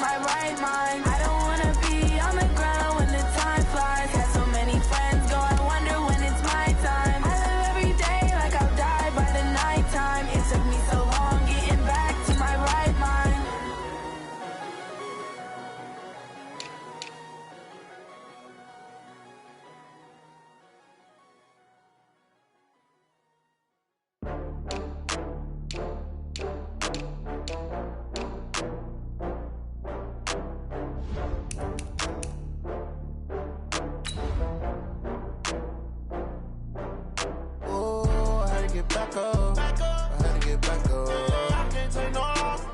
my right mind. I don't wanna be on the ground when the time flies. Had so many friends go, I wonder when it's my time. I live every day like I'll die by the nighttime. It took me so long getting back to my right mind. Back up. I had to get back up. I can't take no loss.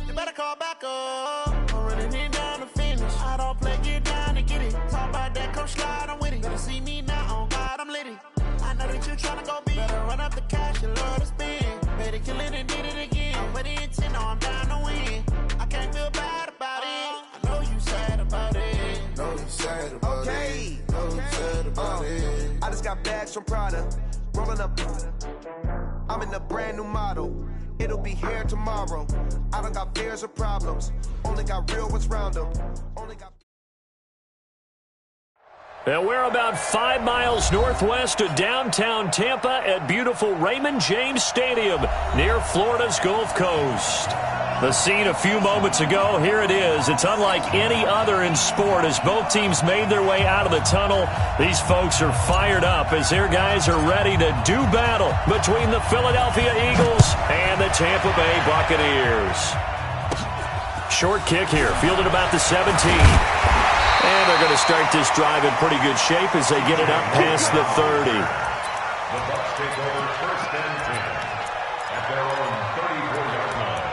You better call back up. I'm running it down to finish. I don't play, get down to get it. Talk about that, come slide, I'm with it. Better see me now, on God, I'm lit it. I know that you tryna go big. Better run up the cash, you love to spend. Made it, kill it, and did it again. I'm with the intent, no, I'm down to win. I can't feel bad about it. I know you sad about it. Know you sad about it. Know you sad about it. I just got bags from Prada. Rolling up, I'm in a brand new model. It'll be here tomorrow. I don't got fears or problems. Only got real ones round them. Only got. And we're about 5 miles northwest of downtown Tampa at beautiful Raymond James Stadium near Florida's Gulf Coast. The scene a few moments ago, here it is. It's unlike any other in sport as both teams made their way out of the tunnel. These folks are fired up as their guys are ready to do battle between the Philadelphia Eagles and the Tampa Bay Buccaneers. Short kick here, fielded about the 17. And they're going to start this drive in pretty good shape as they get it up past the 30. The Bucs take over first and 10 at their own 34-yard line.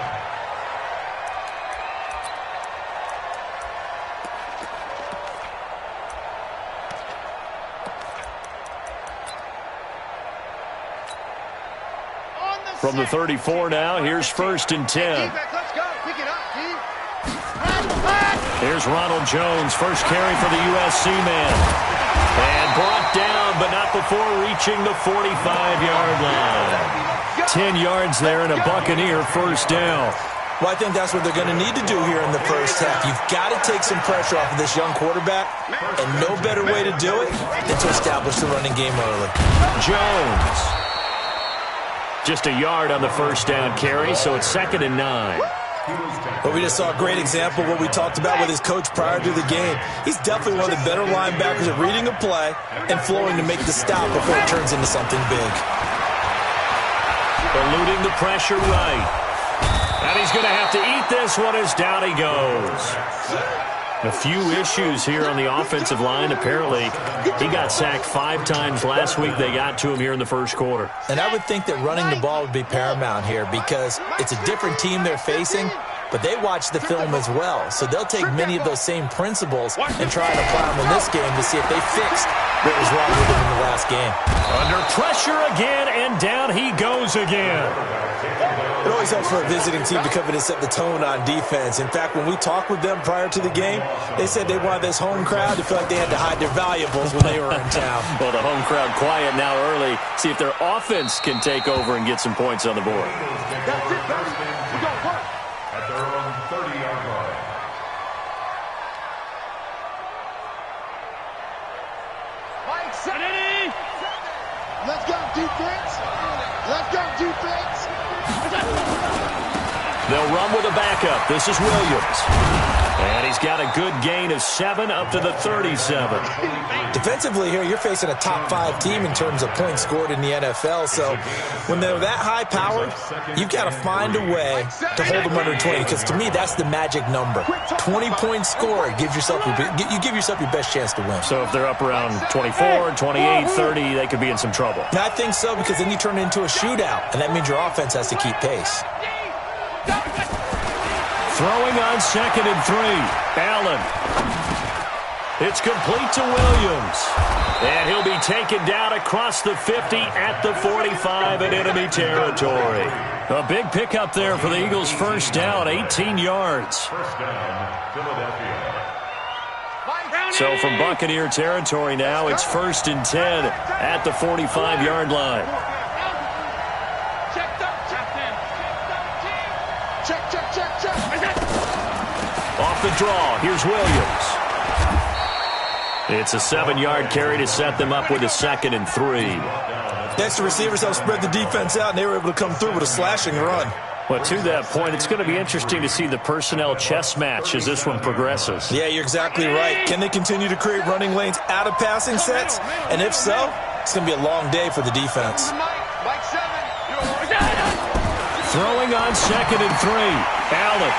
From the 34 now, here's first and 10. Let's go. Pick it up, Steve. Here's Ronald Jones, first carry for the USC man. And brought down, but not before reaching the 45-yard line. 10 yards there and a Buccaneer first down. Well, I think that's what they're going to need to do here in the first half. You've got to take some pressure off of this young quarterback, and no better way to do it than to establish the running game early. Jones. Just a yard on the first down carry, so it's 2nd and 9. But we just saw a great example of what we talked about with his coach prior to the game. He's definitely one of the better linebackers at reading a play and flowing to make the stop before it turns into something big. Eluding the pressure right. And he's going to have to eat this one as down he goes. A few issues here on the offensive line. Apparently, he got sacked 5 times last week. They got to him here in the first quarter. And I would think that running the ball would be paramount here because it's a different team they're facing, but they watch the film as well. So they'll take many of those same principles and try and apply them in this game to see if they fixed what was wrong with them in the last game. Under pressure again, and down he goes again. It always helps for a visiting team to come in and set the tone on defense. In fact, when we talked with them prior to the game, they said they wanted this home crowd to feel like they had to hide their valuables when they were in town. Well, the home crowd quiet now early. See if their offense can take over and get some points on the board. That's it, baby. We got work. At their own 30-yard line. Mike, set it. Let's go, defense. Let's go, defense. They'll run with a backup. This is Williams. And he's got a good gain of 7 up to the 37. Defensively here, you're facing a top-5 team in terms of points scored in the NFL. So when they're that high-powered, you've got to find a way to hold them under 20. Because to me, that's the magic number. 20 points scored gives yourself you give yourself your best chance to win. So if they're up around 24, 28, 30, they could be in some trouble. Now, I think so because then you turn it into a shootout, and that means your offense has to keep pace. Throwing on 2nd and 3. Allen. It's complete to Williams. And he'll be taken down across the 50 at the 45 in enemy territory. A big pickup there for the Eagles' first down, 18 yards. First down, Philadelphia. So from Buccaneer territory now, it's 1st and 10 at the 45-yard line. off the draw. Here's Williams. It's a 7-yard carry to set them up with a 2nd and 3. Next, the receivers helped spread the defense out, and they were able to come through with a slashing run. Well, to that point, it's going to be interesting to see the personnel chess match as this one progresses. Yeah, you're exactly right. Can they continue to create running lanes out of passing sets? And if so, it's going to be a long day for the defense. Throwing on 2nd and 3. Allen.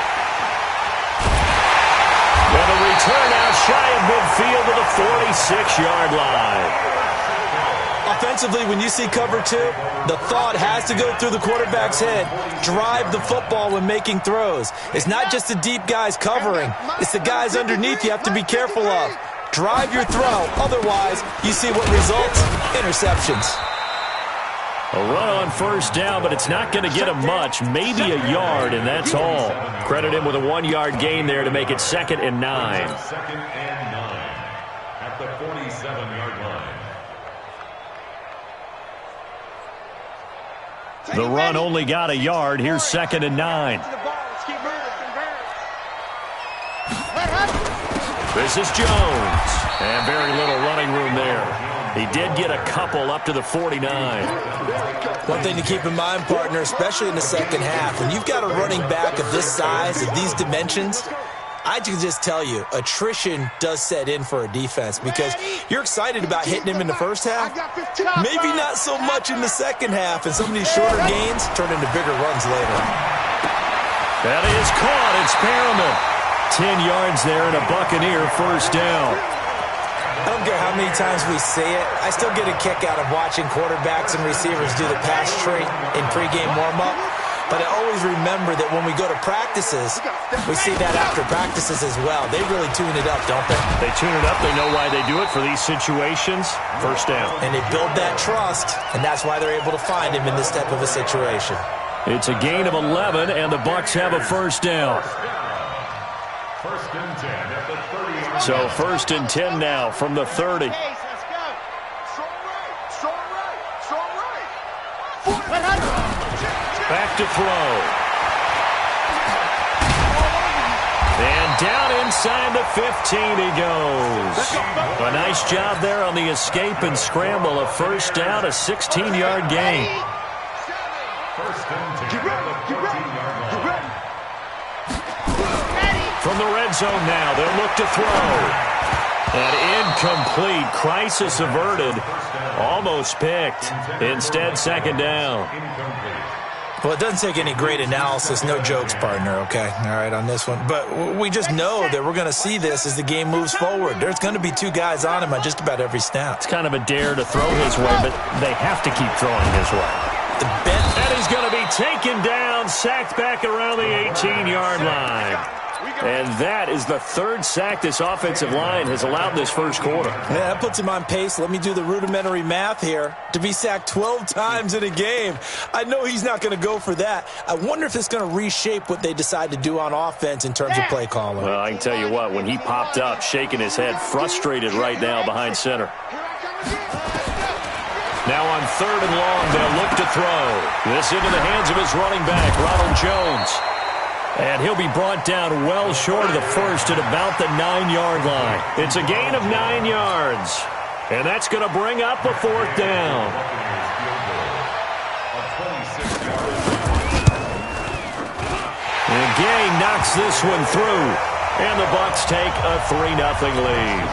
And a return out shy of midfield to the 46-yard line. Offensively, when you see cover 2, the thought has to go through the quarterback's head. Drive the football when making throws. It's not just the deep guys covering. It's the guys underneath you have to be careful of. Drive your throw. Otherwise, you see what results? Interceptions. A run on 1st down, but it's not going to get him much. Maybe a yard, and that's all. Credit him with a 1-yard gain there to make it 2nd and 9. 2nd and 9 at the 47-yard line. The run only got a yard. Here's 2nd and 9. This is Jones. And very little running room there. He did get a couple up to the 49. One thing to keep in mind, partner, especially in the second half, when you've got a running back of this size, of these dimensions, I can just tell you, attrition does set in for a defense because you're excited about hitting him in the first half. Maybe not so much in the second half, and some of these shorter gains turn into bigger runs later. That is caught. It's Perriman. 10 yards there and a Buccaneer 1st down. I don't care how many times we see it. I still get a kick out of watching quarterbacks and receivers do the pass tree in pregame warm-up. But I always remember that when we go to practices, we see that after practices as well. They really tune it up, don't they? They tune it up. They know why they do it for these situations. 1st down. And they build that trust, and that's why they're able to find him in this type of a situation. It's a gain of 11, and the Bucs have a 1st down. 1st and 10 at the 30. So 1st and 10 now from the 30. Back to throw. And down inside the 15 he goes. A nice job there on the escape and scramble. A 1st down, a 16-yard gain. 1st and 10 at the 14-yard line. From the red zone now, they'll look to throw. And incomplete. Crisis averted. Almost picked. Instead, 2nd down. Well, it doesn't take any great analysis. No jokes, partner, okay? All right, on this one. But we just know that we're going to see this as the game moves forward. There's going to be 2 guys on him on just about every snap. It's kind of a dare to throw his way, but they have to keep throwing his way. And he's going to be taken down, sacked back around the 18-yard line. And that is the 3rd sack this offensive line has allowed this 1st quarter. Yeah, that puts him on pace. Let me do the rudimentary math here. To be sacked 12 times in a game, I know he's not going to go for that. I wonder if it's going to reshape what they decide to do on offense in terms of play calling. Well, I can tell you what, when he popped up, shaking his head, frustrated right now behind center. Now on 3rd and long, they'll look to throw. This into the hands of his running back, Ronald Jones. And he'll be brought down well short of the 1st at about the 9-yard line. It's a gain of 9 yards. And that's going to bring up a 4th down. And Gay knocks this one through. And the Bucs take a 3-0 lead.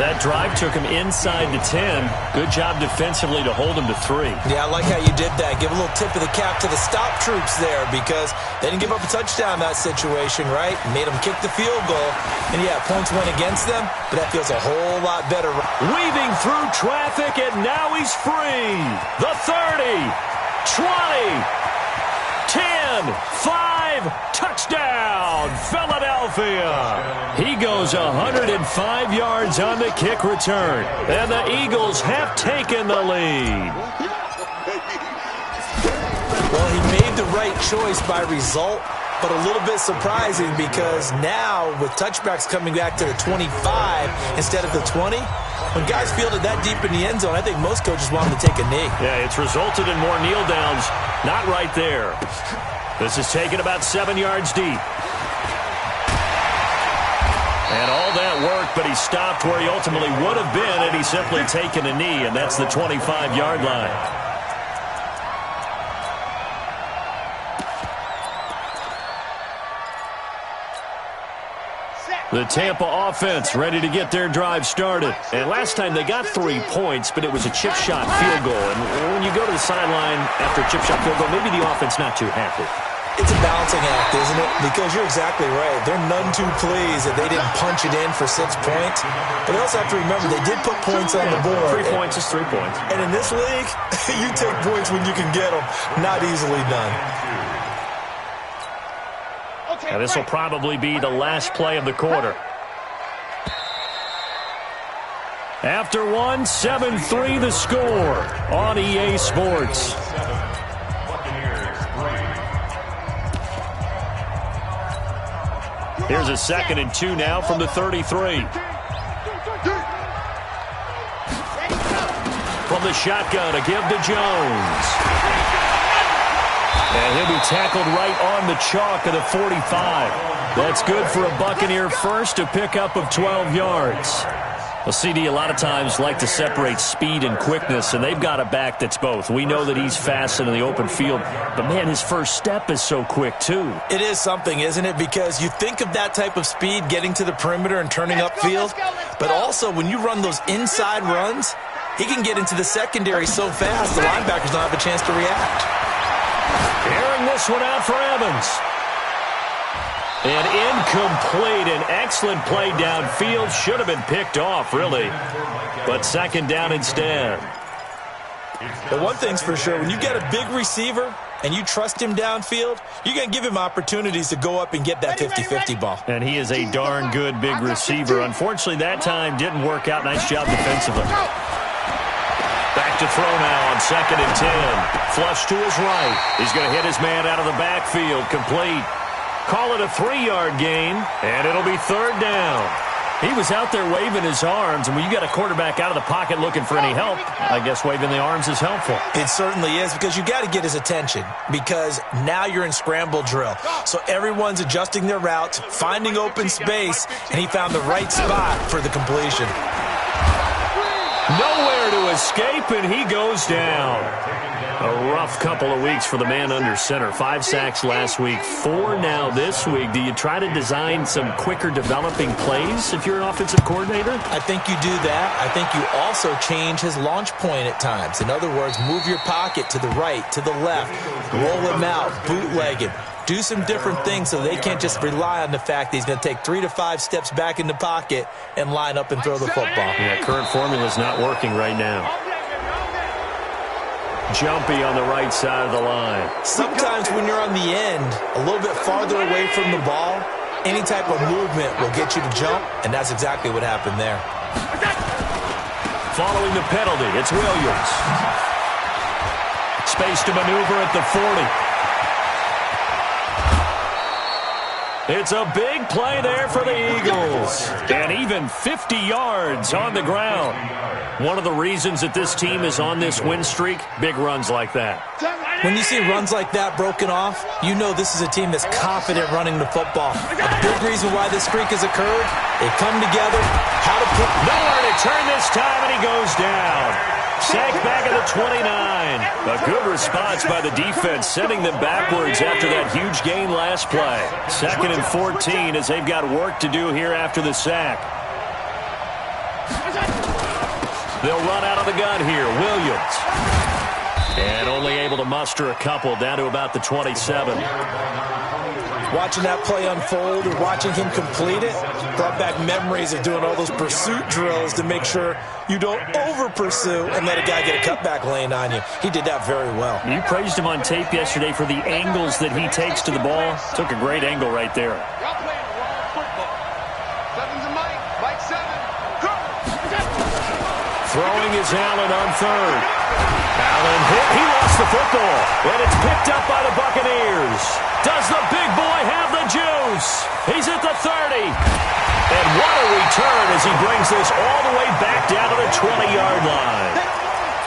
That drive took him inside the 10. Good job defensively to hold him to 3. Yeah, I like how you did that. Give a little tip of the cap to the stop troops there because they didn't give up a touchdown in that situation, right? Made them kick the field goal. And, yeah, points went against them, but that feels a whole lot better. Weaving through traffic, and now he's free. The 30, 20, 10, 5, touchdown, Philadelphia. He goes 105 yards on the kick return, and the Eagles have taken the lead. Well, he made the right choice by result, but a little bit surprising because now with touchbacks coming back to the 25 instead of the 20, when guys fielded that deep in the end zone, I think most coaches want them to take a knee. Yeah, it's resulted in more kneel downs. Not right there. This is taken about 7 yards deep. And all that work, but he stopped where he ultimately would have been had he simply taken a knee, and that's the 25-yard line. The Tampa offense ready to get their drive started. And last time they got 3 points, but it was a chip shot field goal. And when you go to the sideline after a chip shot field goal, maybe the offense not too happy. It's a balancing act, isn't it? Because you're exactly right. They're none too pleased that they didn't punch it in for 6 points. But they also have to remember they did put points on the board. 3 points is 3 points. And in this league, you take points when you can get them. Not easily done. Now this will probably be the last play of the quarter. After one, 7-3 the score on EA Sports. Here's a 2nd and 2 now from the 33. From the shotgun, a give to Jones. And he'll be tackled right on the chalk of the 45. That's good for a Buccaneer first, a pickup of 12 yards. Well, CD, a lot of times like to separate speed and quickness, and they've got a back that's both. We know that he's fast in the open field, but, man, his first step is so quick, too. It is something, isn't it? Because you think of that type of speed getting to the perimeter and turning upfield, but also when you run those inside runs, he can get into the secondary so fast the linebackers don't have a chance to react. Airing this one out for Evans. And incomplete. An excellent play downfield. Should have been picked off, really. But 2nd down instead. But one thing's for sure, when you get a big receiver and you trust him downfield, you're going to give him opportunities to go up and get that 50-50 ball. And he is a darn good big receiver. Unfortunately, that time didn't work out. Nice job defensively. Back to throw now on 2nd and 10. Flush to his right. He's going to hit his man out of the backfield. Complete. Call it a 3-yard gain, and it'll be 3rd down. He was out there waving his arms, and when you got a quarterback out of the pocket looking for any help, I guess waving the arms is helpful. It certainly is, because you got to get his attention, because now you're in scramble drill. So everyone's adjusting their routes, finding open space, and he found the right spot for the completion. Nowhere to escape, and he goes down. A rough couple of weeks for the man under center. 5 sacks last week, 4 now this week. Do you try to design some quicker developing plays if you're an offensive coordinator? I think you do that. I think you also change his launch point at times. In other words, move your pocket to the right, to the left, roll him out, bootleg him. Do some different things so they can't just rely on the fact that he's going to take 3 to 5 steps back in the pocket and line up and throw the football. Yeah, current formula is not working right now. Jumpy on the right side of the line. Sometimes when you're on the end, a little bit farther away from the ball, any type of movement will get you to jump, and that's exactly what happened there. Following the penalty, it's Williams. Space to maneuver at the 40. It's a big play there for the Eagles. And even 50 yards on the ground. One of the reasons that this team is on this win streak, big runs like that. When you see runs like that broken off, you know this is a team that's confident running the football. A big reason why this streak has occurred, they come together, how to put... Nowhere to turn this time, and he goes down. Sacked back at the 29. A good response by the defense, sending them backwards after that huge gain last play. 2nd and 14 as they've got work to do here after the sack. They'll run out of the gun here. Williams. And only able to muster a couple down to about the 27. Watching that play unfold and watching him complete it brought back memories of doing all those pursuit drills to make sure you don't over-pursue and let a guy get a cutback lane on you. He did that very well. You praised him on tape yesterday for the angles that he takes to the ball. Took a great angle right there. Y'all playing the wrong football. 7's a Mike. Mike 7. Go. Throwing is Allen on 3rd. Allen hit. He lost the football. And it's picked up by the Buccaneers. Does the big boy have the juice? He's at the 30. And what a return as he brings this all the way back down to the 20-yard line.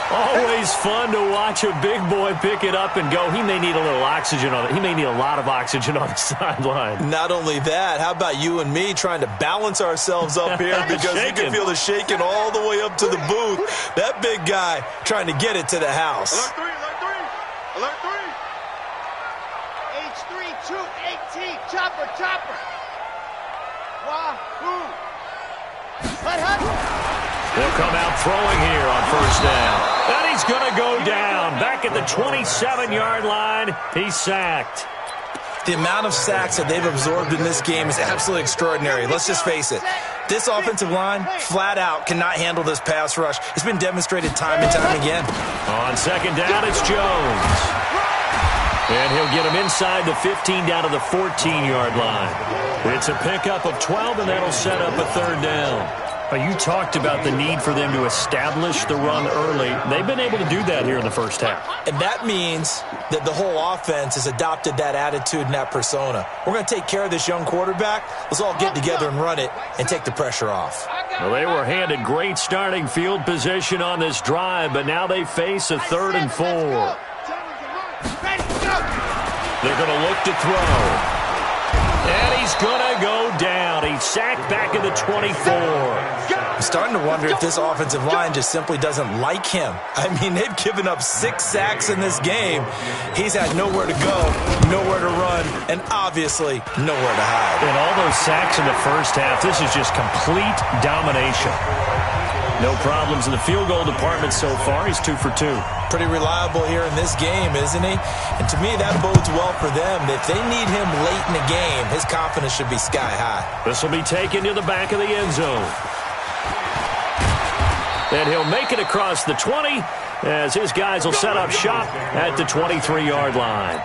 Always fun to watch a big boy pick it up and go. He may need a little oxygen on it. He may need a lot of oxygen on the sideline. Not only that, how about you and me trying to balance ourselves up here because you can feel the shaking all the way up to the booth. That big guy trying to get it to the house. Alert 3, alert 3, alert 3. H3, 218, chopper. Wahoo. They'll come out throwing here on first down. And he's going to go down. Back at the 27-yard line, he's sacked. The amount of sacks that they've absorbed in this game is absolutely extraordinary. Let's just face it. This offensive line, flat out, cannot handle this pass rush. It's been demonstrated time and time again. On second down, it's Jones. And he'll get him inside the 15 down to the 14-yard line. It's a pickup of 12, and that'll set up a third down. You talked about the need for them to establish the run early. They've been able to do that here in the first half. And that means that the whole offense has adopted that attitude and that persona. We're going to take care of this young quarterback. Let's all get together and run it and take the pressure off. Well, they were handed great starting field position on this drive, but now they face a 3rd and 4. They're going to look to throw. And he's going to go down. He's sacked back in the 24. I'm starting to wonder if this offensive line just simply doesn't like him. I mean, they've given up 6 sacks in this game. He's had nowhere to go, nowhere to run, and obviously nowhere to hide. And all those sacks in the first half, this is just complete domination. No problems in the field goal department so far. He's 2 for 2. Pretty reliable here in this game, isn't he? And to me, that bodes well for them. If they need him late in the game, his confidence should be sky high. This will be taken to the back of the end zone. And he'll make it across the 20 as his guys will set up shop at the 23-yard line.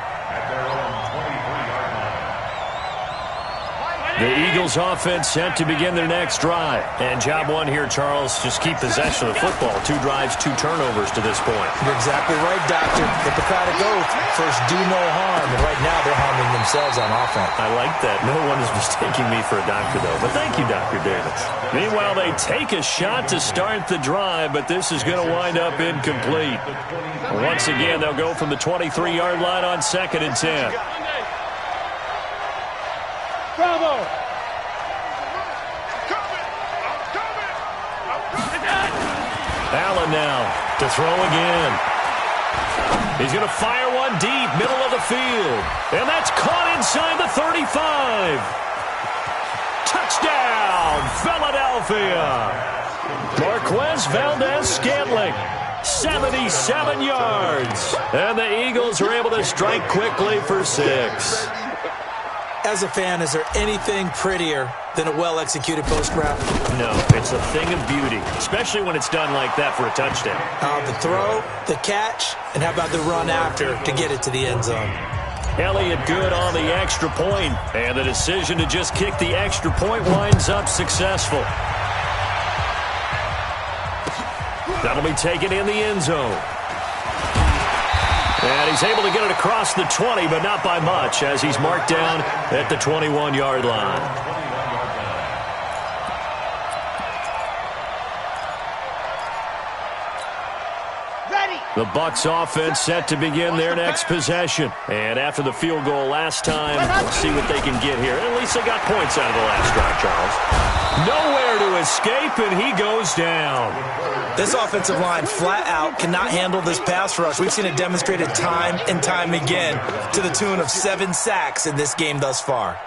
The Eagles offense set to begin their next drive. And job one here, Charles, just keep possession of the football. 2 drives, 2 turnovers to this point. You're exactly right, Doctor. Hippocratic oath. First, do no harm. And right now, they're harming themselves on offense. I like that. No one is mistaking me for a doctor, though. But thank you, Dr. Davis. Meanwhile, they take a shot to start the drive, but this is going to wind up incomplete. Once again, they'll go from the 23-yard line on 2nd and 10. Bravo! Allen now to throw again. He's going to fire one deep, middle of the field. And that's caught inside the 35. Touchdown, Philadelphia. Marquez Valdez-Scantling, 77 yards. And the Eagles are able to strike quickly for 6. As a fan, is there anything prettier than a well-executed post route? No, it's a thing of beauty, especially when it's done like that for a touchdown. The throw, the catch, and how about the run after to get it to the end zone? Elliott good on the extra point, and the decision to just kick the extra point winds up successful. That'll be taken in the end zone. And he's able to get it across the 20, but not by much, as he's marked down at the 21-yard line. The Bucs offense set to begin their next possession. And after the field goal last time, let's see what they can get here. At least they got points out of the last drive, Charles. Nowhere to escape, and he goes down. This offensive line flat out cannot handle this pass rush. We've seen it demonstrated time and time again to the tune of 7 sacks in this game thus far.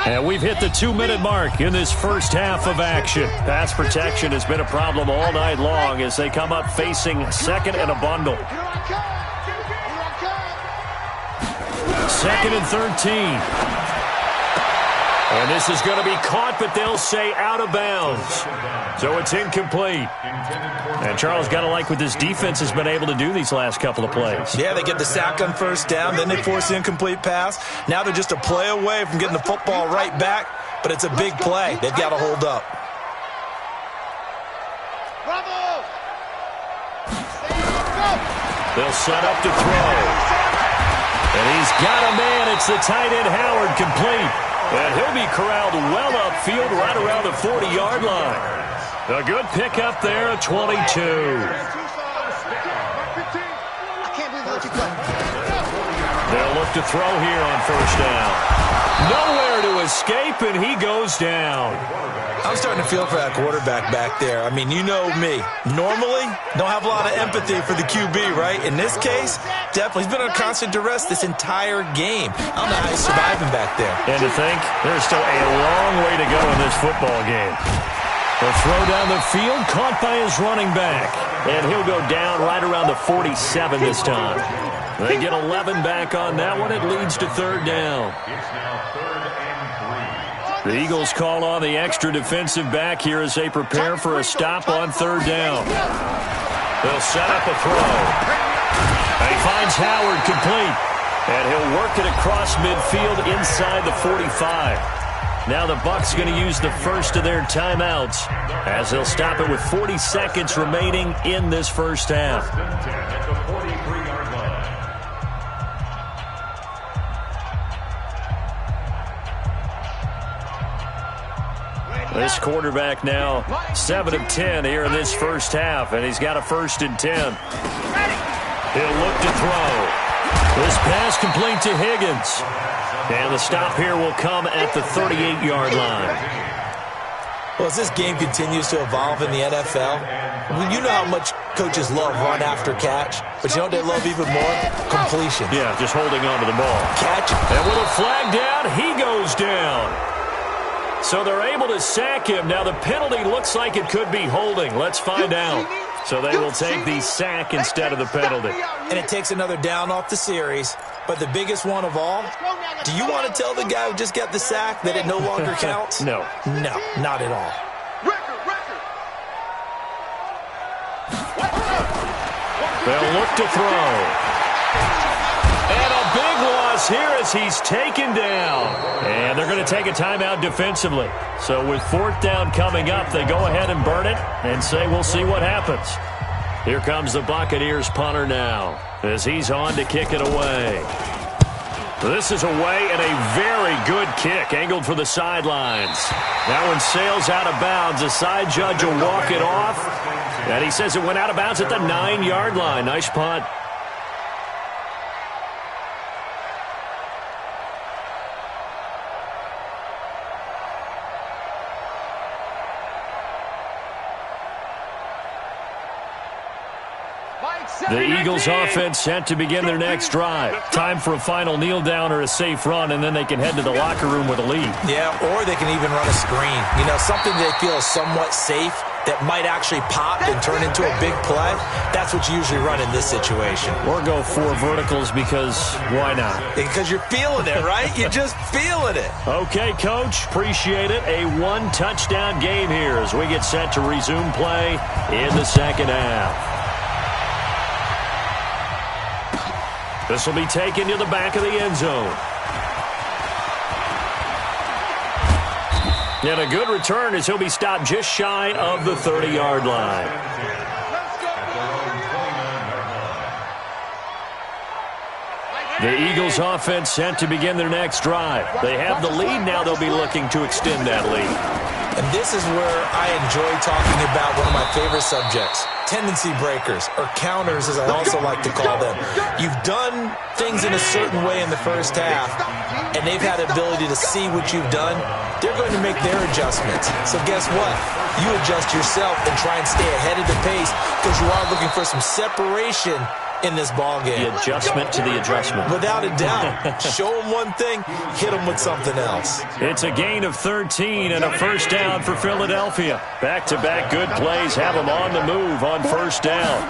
And we've hit the 2-minute mark in this first half of action. Pass protection has been a problem all night long as they come up facing 2nd and a bundle. 2nd and 13. And this is going to be caught, but they'll say out of bounds. So it's incomplete. And Charles, got to like what this defense has been able to do these last couple of plays. Yeah, they get the sack on first down, then they force the incomplete pass. Now they're just a play away from getting the football right back, but it's a big play. They've got to hold up. Bravo! They'll set up to throw. And he's got a man. It's the tight end, Howard, complete. And he'll be corralled well upfield right around the 40-yard line. A good pickup there at 22. to throw here on first down. Nowhere to escape, and he goes down. I'm starting to feel for that quarterback back there. I mean, you know me. Normally, don't have a lot of empathy for the QB, right? In this case, definitely. He's been on constant duress this entire game. I don't know how he's surviving back there. And to think, there's still a long way to go in this football game. The throw down the field, caught by his running back. And he'll go down right around the 47 this time. They get 11 back on that one. It leads to third down. It's now 3rd and 3. The Eagles call on the extra defensive back here as they prepare for a stop on third down. They'll set up a throw. He finds Howard complete. And he'll work it across midfield inside the 45. Now the Bucs going to use the first of their timeouts as they'll stop it with 40 seconds remaining in this first half. 1st and 10 at the 43-yard line. This quarterback now 7 of 10 here in this first half, and he's got a 1st and 10. He'll look to throw. This pass complete to Higgins. And the stop here will come at the 38-yard line. Well, as this game continues to evolve in the NFL, you know how much coaches love run after catch, but you know what they love even more? Completion. Yeah, just holding on to the ball. Catch. And with a flag down, he goes down. So they're able to sack him. Now the penalty looks like it could be holding. Let's find out. So they will take the sack instead of the penalty. And it takes another down off the series. But the biggest one of all, do you want to tell the guy who just got the sack that it no longer counts? No. No, not at all. They'll look to throw. And a big loss here as he's taken down. And they're going to take a timeout defensively. So with 4th down coming up, they go ahead and burn it and say we'll see what happens. Here comes the Buccaneers punter now as he's on to kick it away. This is away and a very good kick, angled for the sidelines. That one sails out of bounds. The side judge will walk it off. And he says it went out of bounds at the 9-yard line. Nice punt. The Eagles offense set to begin their next drive. Time for a final kneel down or a safe run, and then they can head to the locker room with a lead. Yeah, or they can even run a screen. You know, something they feel is somewhat safe that might actually pop and turn into a big play. That's what you usually run in this situation. Or go 4 verticals because why not? Because you're feeling it, right? You're just feeling it. Okay, Coach. Appreciate it. A 1-touchdown game here as we get set to resume play in the second half. This will be taken to the back of the end zone. And a good return as he'll be stopped just shy of the 30-yard line. The Eagles offense set to begin their next drive. They have the lead. Now they'll be looking to extend that lead. And this is where I enjoy talking about one of my favorite subjects, tendency breakers, or counters as I also like to call them. You've done things in a certain way in the first half, and they've had the ability to see what you've done. They're going to make their adjustments. So guess what? You adjust yourself and try and stay ahead of the pace because you are looking for some separation in this ballgame. The adjustment to the adjustment. Without a doubt. Show them one thing, hit them with something else. It's a gain of 13 and a first down for Philadelphia. Back-to-back good plays have them on the move on first down.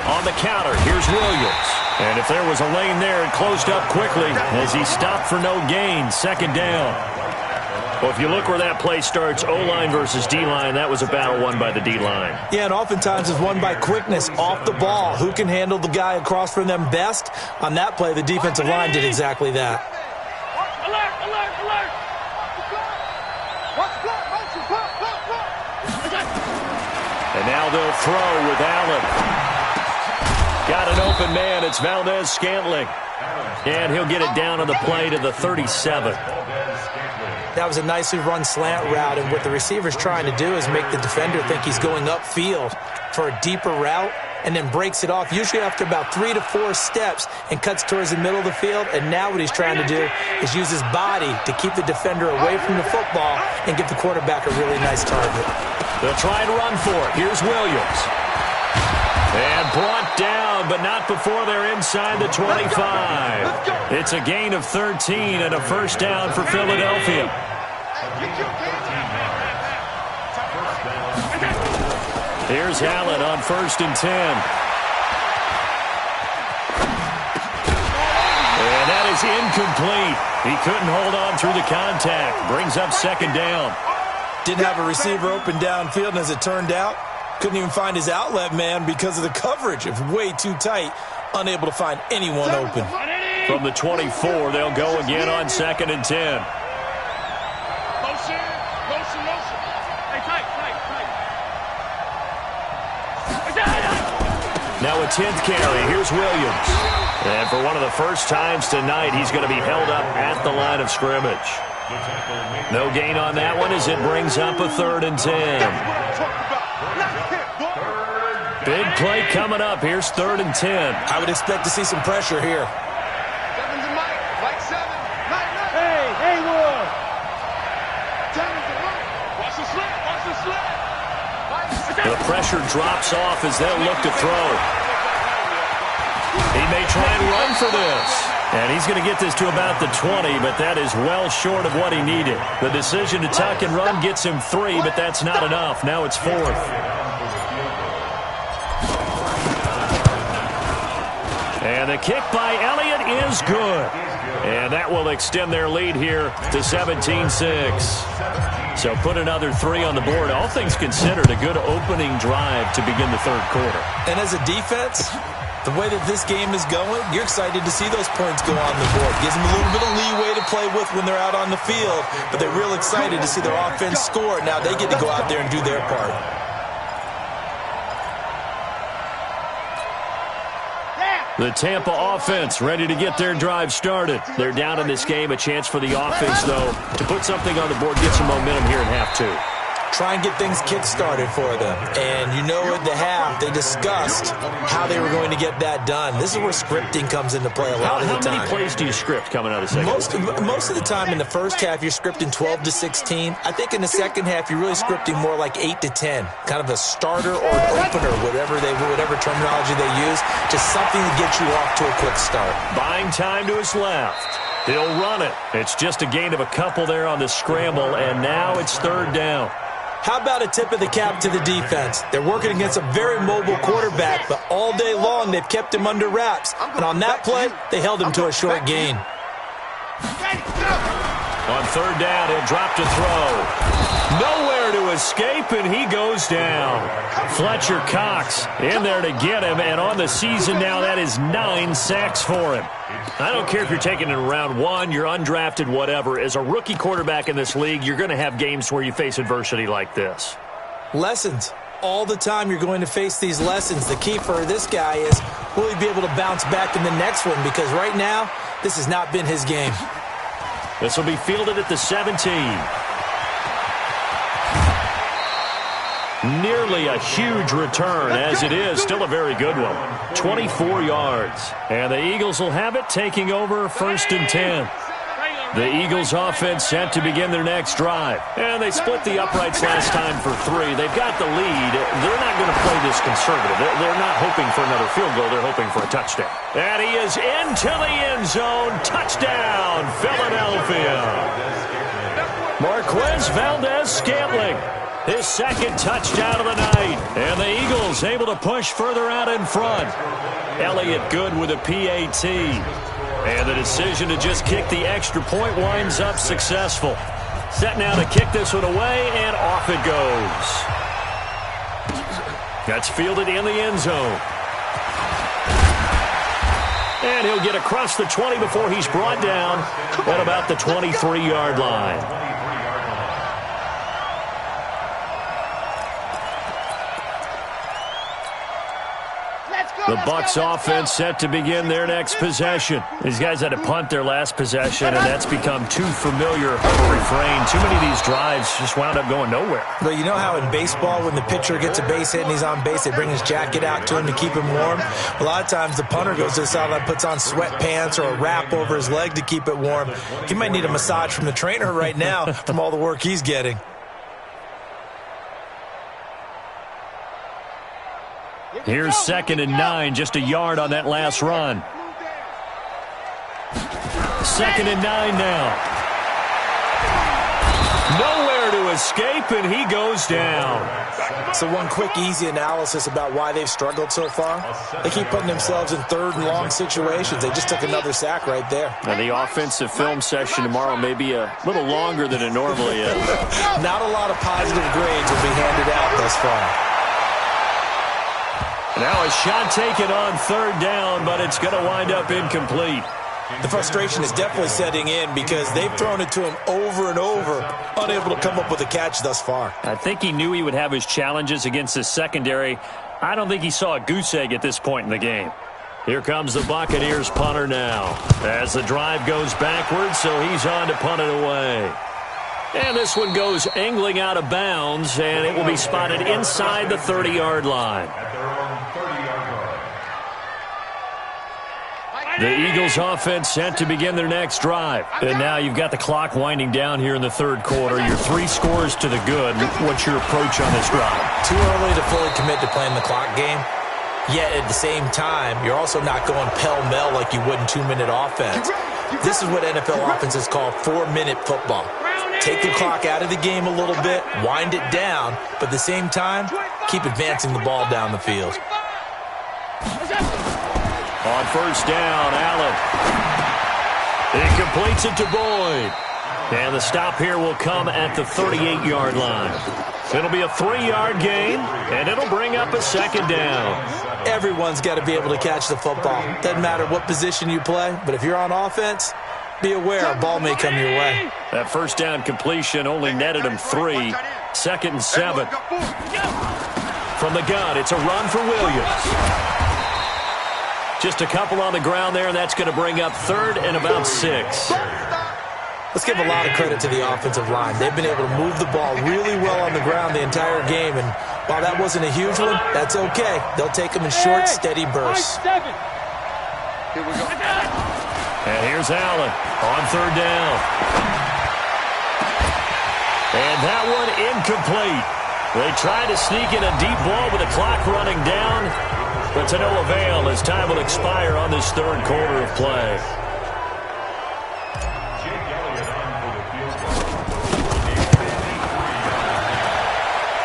On the counter, here's Williams. And if there was a lane there, it closed up quickly as he stopped for no gain. Second down. Well, if you look where that play starts, O-line versus D-line, that was a battle won by the D-line. Yeah, and oftentimes it's won by quickness off the ball. Who can handle the guy across from them best? On that play, the defensive line did exactly that. And now they'll throw with Allen. Got an open man. It's Valdez-Scantling. And he'll get it down on the play to the 37. That was a nicely run slant route, and what the receiver's trying to do is make the defender think he's going upfield for a deeper route, and then breaks it off, usually after about 3 to 4 steps, and cuts towards the middle of the field. And now what he's trying to do is use his body to keep the defender away from the football and give the quarterback a really nice target. They'll try and run for it. Here's Williams. And brought down, but not before they're inside the 25. It's a gain of 13 and a first down for Philadelphia. Here's Allen on 1st and 10. And that is incomplete. He couldn't hold on through the contact. Brings up 2nd down. Didn't have a receiver open downfield, and as it turned out, couldn't even find his outlet man because of the coverage. It was way too tight, unable to find anyone open. From the 24, they'll go again on 2nd and 10. Motion. Hey, tight. Now a 10th carry. Here's Williams. And for one of the first times tonight, he's going to be held up at the line of scrimmage. No gain on that one as it brings up a 3rd and 10. Big play coming up. Here's 3rd and 10. I would expect to see some pressure here. 7's to Mike. Mike 7. Mike. Hey, Wood. 10 is to Mike. Watch the slip. The pressure drops off as they'll look to throw. He may try and run for this. And he's going to get this to about the 20, but that is well short of what he needed. The decision to tuck and run gets him 3, but that's not enough. Now it's 4th. And the kick by Elliott is good. And that will extend their lead here to 17-6. So put another 3 on the board. All things considered, a good opening drive to begin the 3rd quarter. And as a defense, the way that this game is going, you're excited to see those points go on the board. Gives them a little bit of leeway to play with when they're out on the field, but they're real excited to see their offense score. Now they get to go out there and do their part. The Tampa offense ready to get their drive started. They're down in this game. A chance for the offense, though, to put something on the board, get some momentum here in half 2. Try and get things kick-started for them. And you know at the half, they discussed how they were going to get that done. This is where scripting comes into play a lot of the time. How many plays do you script coming out of the second? Most of the time in the first half, you're scripting 12 to 16. I think in the second half, you're really scripting more like 8 to 10. Kind of a starter or an opener, whatever terminology they use. Just something to get you off to a quick start. Buying time to his left. He'll run it. It's just a gain of a couple there on the scramble, and now it's 3rd down. How about a tip of the cap to the defense? They're working against a very mobile quarterback, but all day long they've kept him under wraps. And on that play, they held him to a short gain. On 3rd down, he'll drop to throw. Nowhere to escape, and he goes down. Fletcher Cox in there to get him, and on the season now, that is 9 sacks for him. I don't care if you're taking it in round 1, you're undrafted, whatever. As a rookie quarterback in this league, you're going to have games where you face adversity like this. Lessons. All the time you're going to face these lessons. The key for this guy is, will he be able to bounce back in the next one? Because right now, this has not been his game. This will be fielded at the 17. Nearly a huge return, as it is. Still a very good one. 24 yards. And the Eagles will have it, taking over 1st and 10. The Eagles offense set to begin their next drive. And they split the uprights last time for 3. They've got the lead. They're not going to play this conservative. They're not hoping for another field goal. They're hoping for a touchdown. And he is into the end zone. Touchdown, Philadelphia. Marquez Valdez-Scantling. His 2nd touchdown of the night. And the Eagles able to push further out in front. Elliott good with a PAT. And the decision to just kick the extra point winds up successful. Set now to kick this one away, and off it goes. That's fielded in the end zone. And he'll get across the 20 before he's brought down at about the 23-yard line. Let's go! The Bucs offense set to begin their next possession. These guys had to punt their last possession, and that's become too familiar of a refrain. Too many of these drives just wound up going nowhere. Well, you know how in baseball, when the pitcher gets a base hit and he's on base, they bring his jacket out to him to keep him warm? A lot of times the punter goes to the sideline, puts on sweatpants or a wrap over his leg to keep it warm. He might need a massage from the trainer right now from all the work he's getting. Here's 2nd and 9, just a yard on that last run. 2nd and 9 now. Nowhere to escape, and he goes down. So one quick, easy analysis about why they've struggled so far. They keep putting themselves in 3rd and long situations. They just took another sack right there. Now, the offensive film session tomorrow may be a little longer than it normally is. Not a lot of positive grades will be handed out thus far. Now a shot taken on 3rd down, but it's going to wind up incomplete. The frustration is definitely setting in because they've thrown it to him over and over, unable to come up with a catch thus far. I think he knew he would have his challenges against his secondary. I don't think he saw a goose egg at this point in the game. Here comes the Buccaneers punter now as the drive goes backwards, so he's on to punt it away. And this one goes angling out of bounds, and it will be spotted inside the 30-yard line. The Eagles offense set to begin their next drive. And now you've got the clock winding down here in the 3rd quarter. You're 3 scores to the good. What's your approach on this drive? Too early to fully commit to playing the clock game. Yet at the same time, you're also not going pell-mell like you would in 2-minute offense. This is what NFL offenses call 4-minute football. Take the clock out of the game a little bit, wind it down, but at the same time, keep advancing the ball down the field. On 1st down, Allen. He completes it to Boyd. And the stop here will come at the 38-yard line. It'll be a 3-yard gain, and it'll bring up a 2nd down. Everyone's got to be able to catch the football. Doesn't matter what position you play, but if you're on offense, be aware a ball may come your way. That 1st down completion only netted him 3. 2nd and 7. From the gun, it's a run for Williams. Just a couple on the ground there, and that's going to bring up 3rd and about 6. Let's give a lot of credit to the offensive line. They've been able to move the ball really well on the ground the entire game, and while that wasn't a huge one, that's okay. They'll take them in short, steady bursts. Here we go. And here's Allen on 3rd down. And that one incomplete. They tried to sneak in a deep ball with the clock running down, but to no avail as time will expire on this 3rd quarter of play.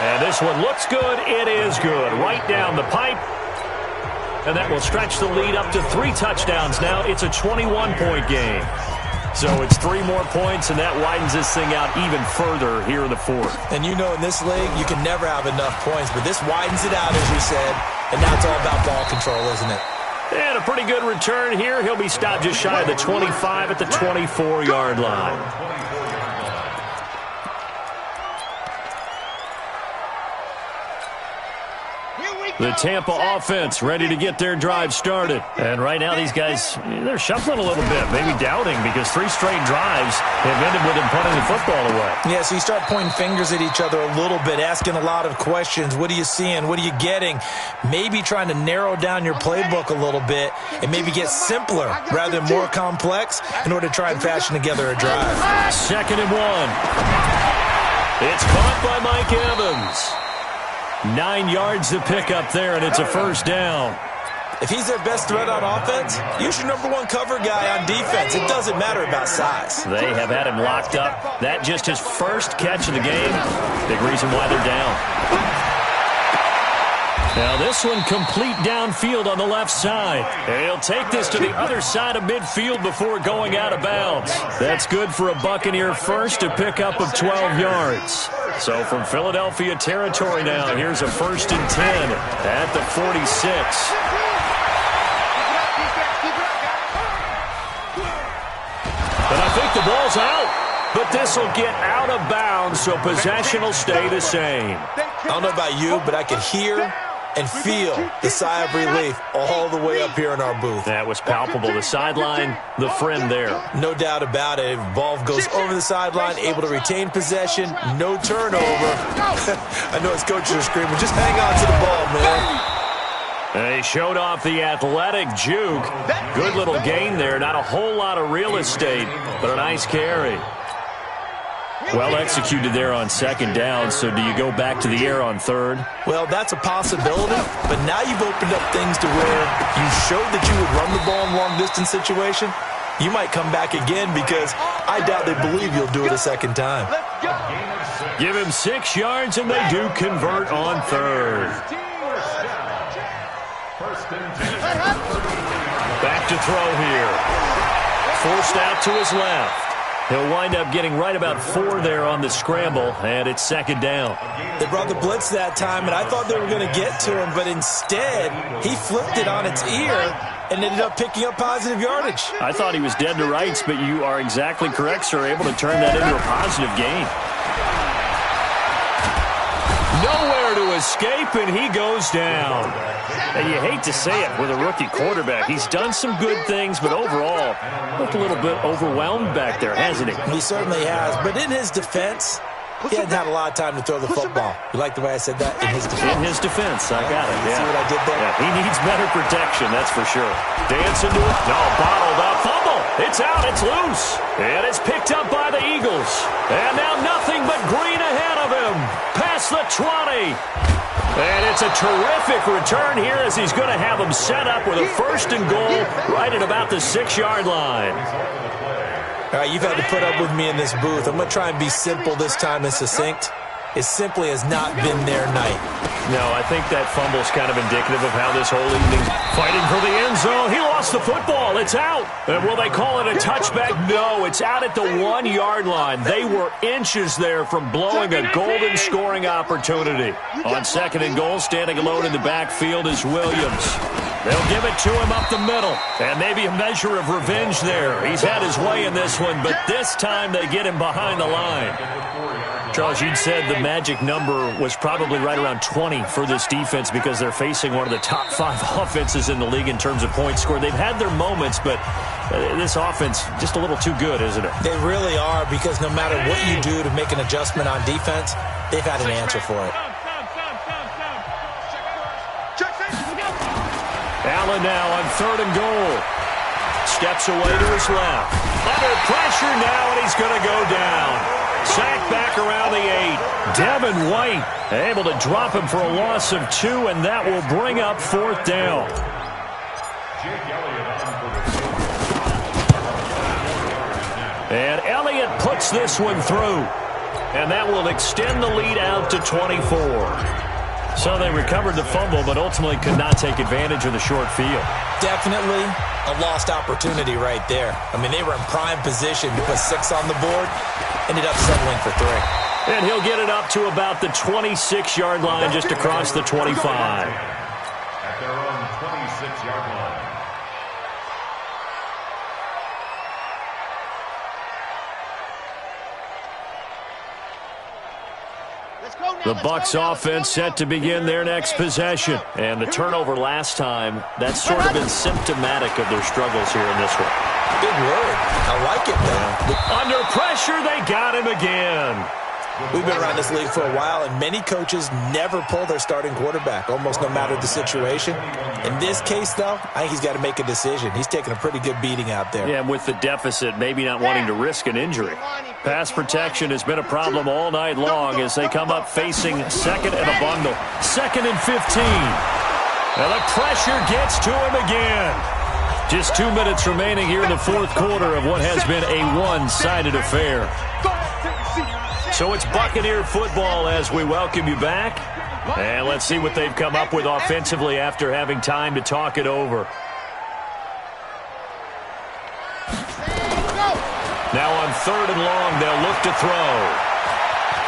And this one looks good. It is good. Right down the pipe. And that will stretch the lead up to 3 touchdowns now. It's a 21-point game. So it's 3 more points, and that widens this thing out even further here in the 4th. And you know in this league, you can never have enough points, but this widens it out, as we said, and now it's all about ball control, isn't it? And a pretty good return here. He'll be stopped just shy of the 25 at the 24-yard line. The Tampa offense ready to get their drive started. And right now these guys, they're shuffling a little bit, maybe doubting, because 3 straight drives have ended with them punting the football away. Yeah, so you start pointing fingers at each other a little bit, asking a lot of questions. What are you seeing? What are you getting? Maybe trying to narrow down your playbook a little bit and maybe get simpler rather than more complex in order to try and fashion together a drive. 2nd and 1. It's caught by Mike Evans. 9 yards to pick up there, and it's a 1st down. If he's their best threat on offense, use your #1 cover guy on defense. It doesn't matter about size. They have had him locked up. That just his first catch of the game. Big reason why they're down. Now this one complete downfield on the left side. And he'll take this to the other side of midfield before going out of bounds. That's good for a Buccaneer first to pick up of 12 yards. So from Philadelphia territory now, here's a 1st and 10 at the 46. And I think the ball's out. But this will get out of bounds, so possession will stay the same. I don't know about you, but I could hear and feel the sigh of relief all the way up here in our booth. That was palpable. The sideline, the friend there. No doubt about it. Ball goes over the sideline, able to retain possession, no turnover. I know his coaches are screaming, just hang on to the ball, man. They showed off the athletic juke. Good little gain there. Not a whole lot of real estate, but a nice carry. Well executed there on second down, so do you go back to the air on third? Well, that's a possibility, but now you've opened up things to where you showed that you would run the ball in long-distance situation. You might come back again because I doubt they believe you'll do it a second time. Give him 6 yards, and they do convert on third. Back to throw here. Forced out to his left. He'll wind up getting right about 4 there on the scramble, and it's second down. They brought the blitz that time, and I thought they were going to get to him, but instead, he flipped it on its ear and ended up picking up positive yardage. I thought he was dead to rights, but you are exactly correct, sir. Able to turn that into a positive gain. Nowhere to escape, and he goes down. And you hate to say it with a rookie quarterback. He's done some good things, but overall, looked a little bit overwhelmed back there, hasn't he? He certainly has. But in his defense, he hadn't had a lot of time to throw the football. You like the way I said that? In his defense. In his defense, I got it. See what I did there? Yeah, he needs better protection, that's for sure. Dance into it. No, bottled up. Fumble. It's out. It's loose. And it's picked up by the Eagles. And now nothing but green ahead of him. Past the 20. And it's a terrific return here as he's going to have him set up with a 1st and goal right at about the 6-yard line. All right, you've had to put up with me in this booth. I'm going to try and be simple this time and succinct. It simply has not been their night. No, I think that fumble's kind of indicative of how this whole evening's fighting for the end zone. He lost the football. It's out. And will they call it a touchback? No, it's out at the 1-yard line. They were inches there from blowing a golden scoring opportunity. On 2nd and goal, standing alone in the backfield is Williams. They'll give it to him up the middle. And maybe a measure of revenge there. He's had his way in this one, but this time they get him behind the line. Charles, you'd said the magic number was probably right around 20 for this defense because they're facing one of the top 5 offenses in the league in terms of points scored. They've had their moments, but this offense just a little too good, isn't it? They really are, because no matter what you do to make an adjustment on defense, they've had an answer for it. Allen now on 3rd and goal. Steps away to his left. Under pressure now, and he's going to go down. Sacked back around the 8. Devin White able to drop him for a loss of 2, and that will bring up 4th down. And Elliott puts this one through, and that will extend the lead out to 24. So they recovered the fumble, but ultimately could not take advantage of the short field. Definitely a lost opportunity right there. I mean, they were in prime position to put 6 on the board. Ended up settling for 3. And he'll get it up to about the 26-yard line, just across the 25. At their own 26-yard line. The Bucs offense set to begin their next possession. And the turnover last time, that's sort of been symptomatic of their struggles here in this one. Big word. I like it, though. Under pressure, they got him again. We've been around this league for a while, and many coaches never pull their starting quarterback, almost no matter the situation. In this case, though, I think he's got to make a decision. He's taking a pretty good beating out there. Yeah, with the deficit, maybe not wanting to risk an injury. Pass protection has been a problem all night long as they come up facing 2nd and a bundle. 2nd and 15. Now the pressure gets to him again. Just 2 minutes remaining here in the 4th quarter of what has been a one-sided affair. So it's Buccaneer football as we welcome you back. And let's see what they've come up with offensively after having time to talk it over. Now on 3rd and long, they'll look to throw.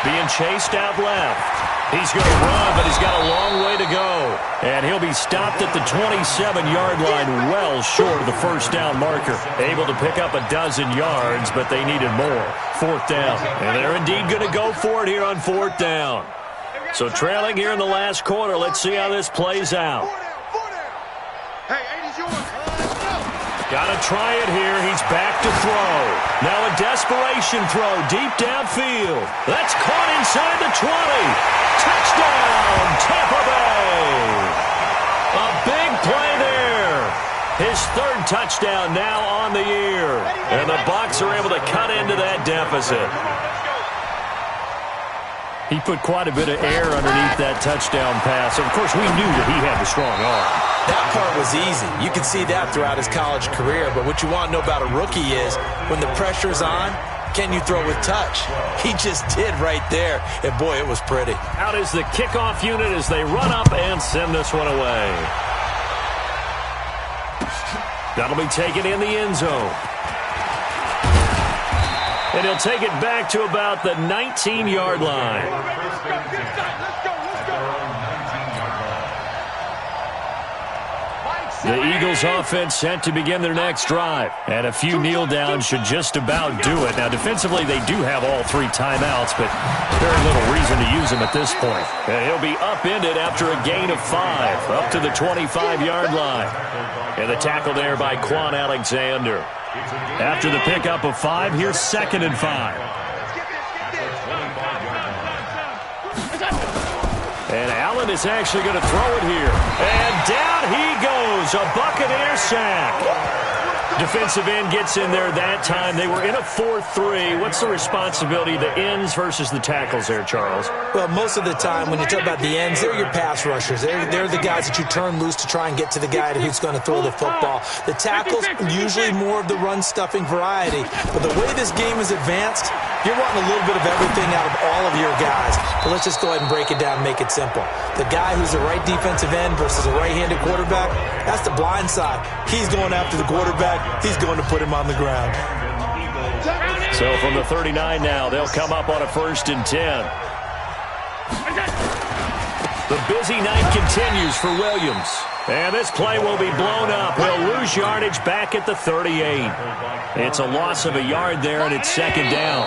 Being chased out left. He's going to run, but he's got a long way to go. And he'll be stopped at the 27-yard line, well short of the 1st down marker. Able to pick up a dozen yards, but they needed more. 4th down. And they're indeed going to go for it here on 4th down. So trailing here in the last quarter. Let's see how this plays out. Hey, 80's yours. Let's go. Got to try it here. He's back to throw. Now a desperation throw deep downfield. That's caught inside the 20. Touchdown, Tampa Bay. A big play there. His third touchdown now on the year. And the Bucs are able to cut into that deficit. He put quite a bit of air underneath that touchdown pass. Of course, we knew that he had the strong arm. That part was easy. You can see that throughout his college career. But what you want to know about a rookie is when the pressure's on, can you throw with touch? He just did right there. And, boy, it was pretty. Out is the kickoff unit as they run up and send this one away. That'll be taken in the end zone. And he'll take it back to about the 19-yard line. The Eagles offense set to begin their next drive. And a few kneel downs should just about do it. Now, defensively, they do have all 3 timeouts, but very little reason to use them at this point. And he'll be upended after a gain of 5, up to the 25-yard line. And the tackle there by Quan Alexander. After the pickup of 5, here's 2nd and 5. And Allen is actually going to throw it here. And down he goes. A Buccaneer sack. Defensive end gets in there that time. They were in a 4-3. What's the responsibility, the ends versus the tackles there, Charles? Well, most of the time when you talk about the ends, they're your pass rushers. They're the guys that you turn loose to try and get to the guy who's going to throw the football. The tackles, usually more of the run-stuffing variety. But the way this game is advanced, you're wanting a little bit of everything out of all of your guys. But let's just go ahead and break it down and make it simple. The guy who's a right defensive end versus a right-handed quarterback, that's the blind side. He's going after the quarterback. He's going to put him on the ground. So from the 39 now, they'll come up on a 1st and 10. The busy night continues for Williams. And this play will be blown up. He'll lose yardage back at the 38. It's a loss of a yard there, and it's 2nd down.